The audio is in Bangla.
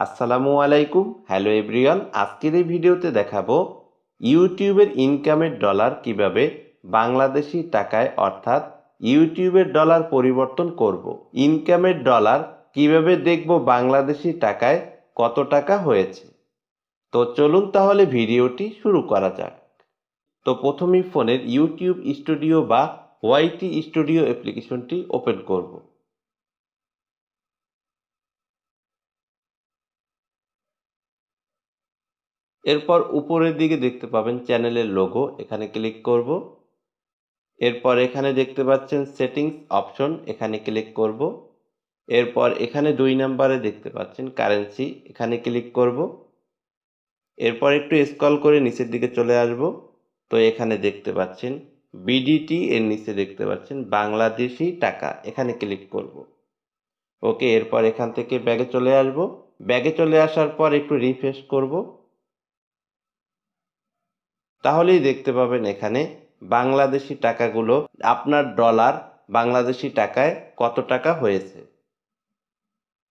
আসসালামু আলাইকুম। হ্যালো এভরিওয়ান, আজকের এই ভিডিওতে দেখাবো ইউটিউবের ইনকামের ডলার কিভাবে বাংলাদেশি টাকায় অর্থাৎ ইউটিউবের ডলার পরিবর্তন করব। ইনকামের ডলার কিভাবে দেখব বাংলাদেশি টাকায় কত টাকা হয়েছে। তো চলুন তাহলে ভিডিওটি শুরু করা যাক। তো প্রথমেই ফোনের ইউটিউব স্টুডিও বা ওয়াইটি স্টুডিও অ্যাপ্লিকেশনটি ওপেন করব। এরপর উপরের দিকে দেখতে পাবেন চ্যানেলের লোগো, এখানে ক্লিক করব। এরপর এখানে দেখতে পাচ্ছেন সেটিংস অপশন, এখানে ক্লিক করব। এরপর এখানে 2 নম্বরে দেখতে পাচ্ছেন কারেন্সি, এখানে ক্লিক করব। এরপর একটু স্ক্রল করে নিচের দিকে চলে আসব। তো এখানে দেখতে পাচ্ছেন বিডিটি, এর নিচে দেখতে পাচ্ছেন বাংলাদেশি টাকা, এখানে ক্লিক করব। ওকে, এরপর এখান থেকে ব্যাগে চলে আসব। ব্যাগে চলে আসার পর একটু রিফ্রেশ করব। তাহলেই দেখতে পাবেন এখানে বাংলাদেশি টাকাগুলো আপনার ডলার বাংলাদেশি টাকায় কত টাকা হয়েছে।